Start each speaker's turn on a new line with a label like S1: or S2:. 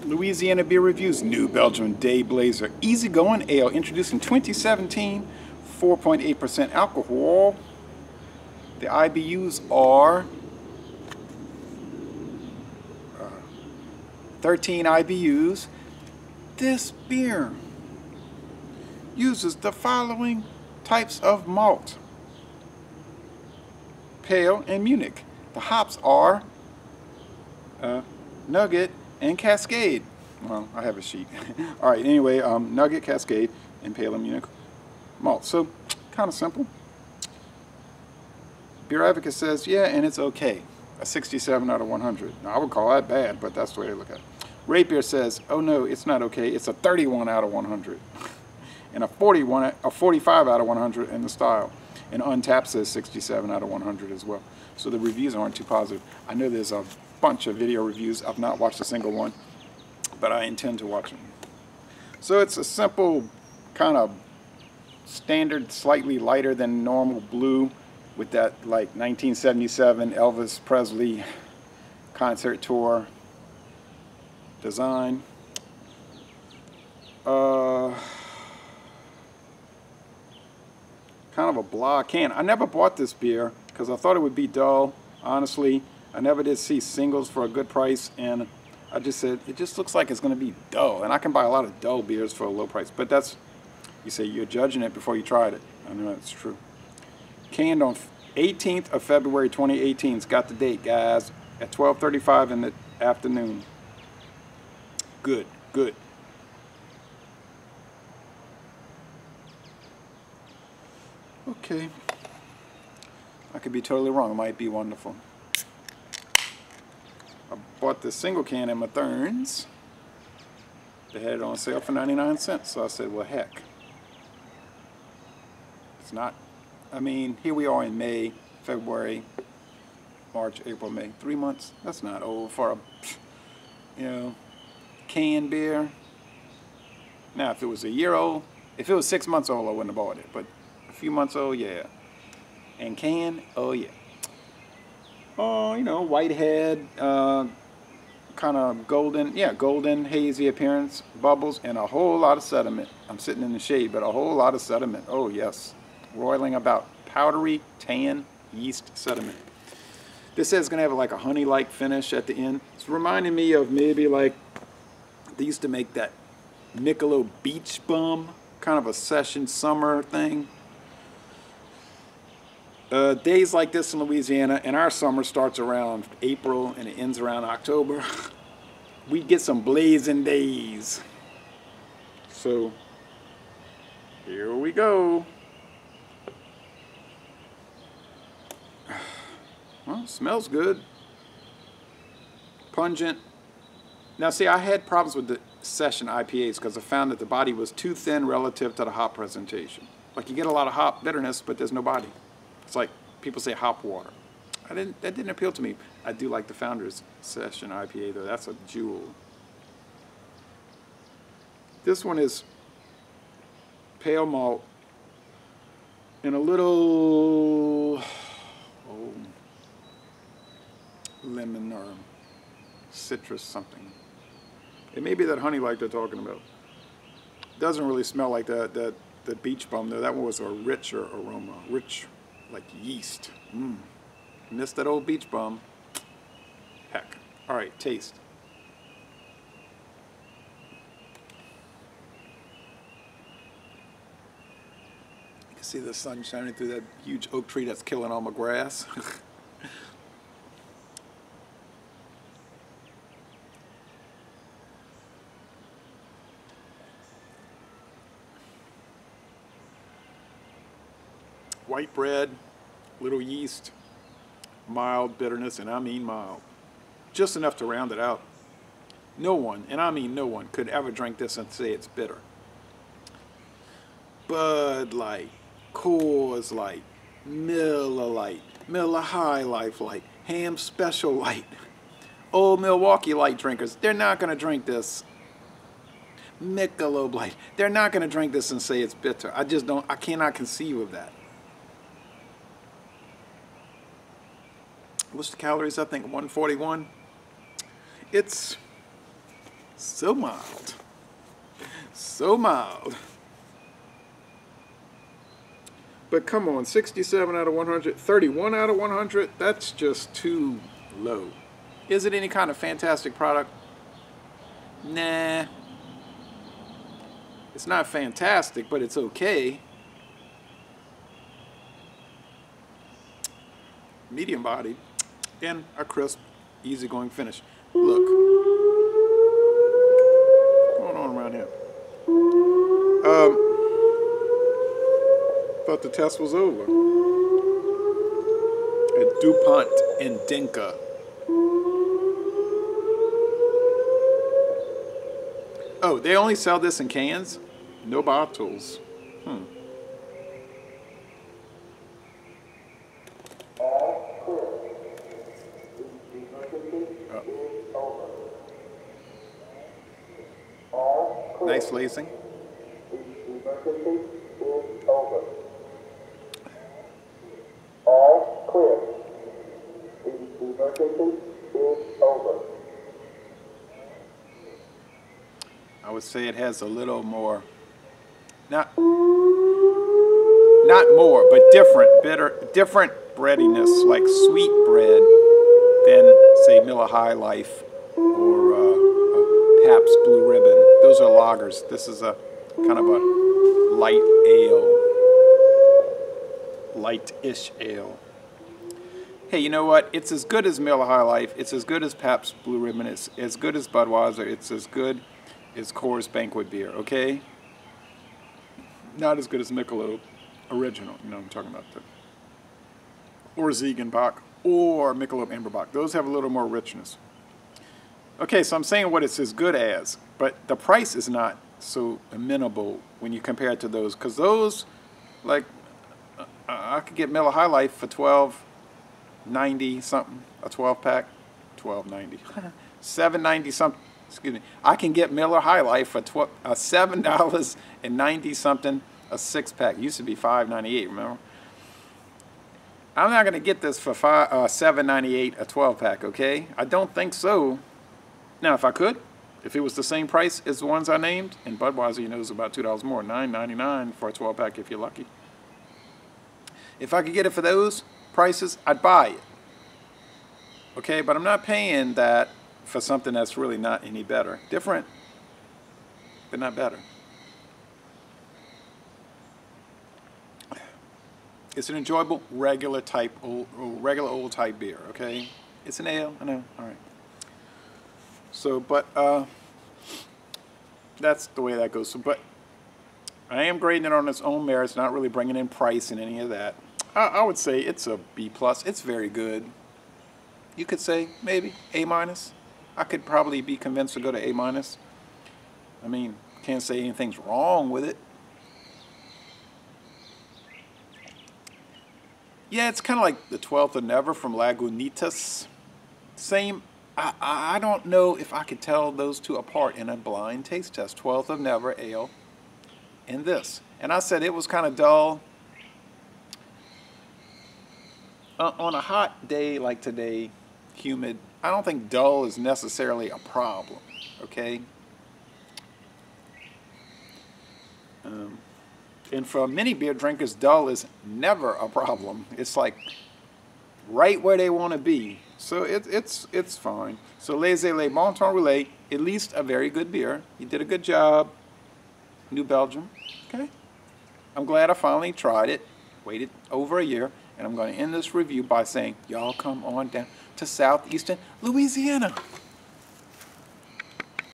S1: Louisiana Beer Reviews, New Belgium Dayblazer Easygoing Ale, introduced in 2017, 4.8% alcohol. The IBUs are 13 IBUs. This beer uses the following types of malt: Pale and Munich. The hops are Nugget and Cascade. Well, I have a sheet. All right, anyway, Nugget, Cascade, and Pale and Munich malt. So, kind of simple. Beer Advocate says, yeah, and it's okay. A 67 out of 100. Now, I would call that bad, but that's the way I look at it. Rate Beer says, oh no, it's not okay. It's a 31 out of 100. And a 45 out of 100 in the style. And Untapped says 67 out of 100 as well. So the reviews aren't too positive. I know there's a bunch of video reviews. I've not watched a single one, but I intend to watch them. So it's a simple, kind of standard, slightly lighter than normal blue with that like 1977 Elvis Presley concert tour design. Kind of a blah can. I never bought this beer because I thought it would be dull. Honestly, I never did see singles for a good price, and I just said it just looks like it's going to be dull, and I can buy a lot of dull beers for a low price. But that's, you say you're judging it before you tried it. I know that's true. Canned on 18th of February 2018. It's got the date, guys, at 12:35 in the afternoon. Good, good. Okay. I could be totally wrong. It might be wonderful. I bought this single can in Mathern's. They had it on sale for 99 cents, so I said, well, heck. It's not, I mean, here we are in May, February, March, April, May. 3 months, that's not old for a, you know, canned beer. Now, if it was a year old, if it was 6 months old, I wouldn't have bought it, but a few months old, yeah. And canned, oh yeah. Oh, you know, white head, kind of golden, yeah, golden, hazy appearance, bubbles, and a whole lot of sediment. I'm sitting in the shade, but a whole lot of sediment. Oh yes, roiling about, powdery, tan, yeast sediment. This says it's gonna have like a honey-like finish at the end. It's reminding me of maybe like, they used to make that Michelob Beach Bum, kind of a session summer thing. Days like this in Louisiana, and our summer starts around April and it ends around October. We get some blazing days. So, here we go. Well, smells good. Pungent. Now see, I had problems with the session IPAs because I found that the body was too thin relative to the hop presentation. Like you get a lot of hop bitterness, but there's no body. It's like people say hop water. That didn't appeal to me. I do like the Founders Session IPA though. That's a jewel. This one is pale malt and a little lemon or citrus something. It may be that honey like they're talking about. Doesn't really smell like the Beach Bum though. That one was a richer aroma, rich. Like yeast. Missed that old Beach Bum. Heck. All right, taste. You can see the sun shining through that huge oak tree that's killing all my grass. White bread, little yeast, mild bitterness, and I mean mild. Just enough to round it out. No one, and I mean no one, could ever drink this and say it's bitter. Bud Light, Coors Light, Miller Light, Miller High Life Light, Ham Special Light, Old Milwaukee Light drinkers, they're not going to drink this. Michelob Light, they're not going to drink this and say it's bitter. I just don't, I cannot conceive of that. What's the calories? I think 141. It's So mild. So mild. But come on, 67 out of 100, 31 out of 100, that's just too low. Is it any kind of fantastic product? Nah. It's not fantastic, but it's okay. Medium bodied and a crisp, easygoing finish. Look. What's going on around here? Thought the test was over. At DuPont and Dinka. Oh, they only sell this in cans? No bottles. Nice lacing.
S2: All clear. The emergency is over.
S1: I would say it has a little more, not more, but different breadiness, like sweet bread, than say Miller High Life or Pabst Blue Ribbon. Those are lagers. This is a kind of a light ale, light-ish ale. Hey, you know what? It's as good as Miller High Life. It's as good as Pabst Blue Ribbon. It's as good as Budweiser. It's as good as Coors Banquet beer, okay? Not as good as Michelob Original, you know what I'm talking about. Or Ziegenbach, or Michelob Amberbach. Those have a little more richness. Okay, so I'm saying what it's as good as, but the price is not so amenable when you compare it to those, because those, like, I could get Miller High Life for $12.90 something, a 12-pack, $12.90, $7.90 something. Excuse me. I can get Miller High Life for $7.90 something a 6-pack. Used to be $5.98. Remember? I'm not going to get this for $7.98 a 12-pack. Okay? I don't think so. Now, if I could, if it was the same price as the ones I named, and Budweiser, you know, is about $2 more, $9.99 for a 12-pack if you're lucky. If I could get it for those prices, I'd buy it. Okay, but I'm not paying that for something that's really not any better. Different, but not better. It's an enjoyable, regular old type beer, okay? It's an ale, I know, all right. So, but that's the way that goes. So, but I am grading it on its own merits, not really bringing in price and any of that. I would say it's a B+. It's very good. You could say maybe A-. I could probably be convinced to go to A-. I mean, can't say anything's wrong with it. Yeah, it's kind of like the 12th of Never from Lagunitas. Same. I don't know if I could tell those two apart in a blind taste test. 12th of Never ale and this. And I said it was kind of dull. On a hot day like today, humid, I don't think dull is necessarily a problem, okay? And for many beer drinkers, dull is never a problem. It's like right where they want to be. So it's fine. So Les Bon Temps Relais, at least a very good beer. You did a good job. New Belgium, okay? I'm glad I finally tried it. Waited over a year. And I'm going to end this review by saying, y'all come on down to southeastern Louisiana.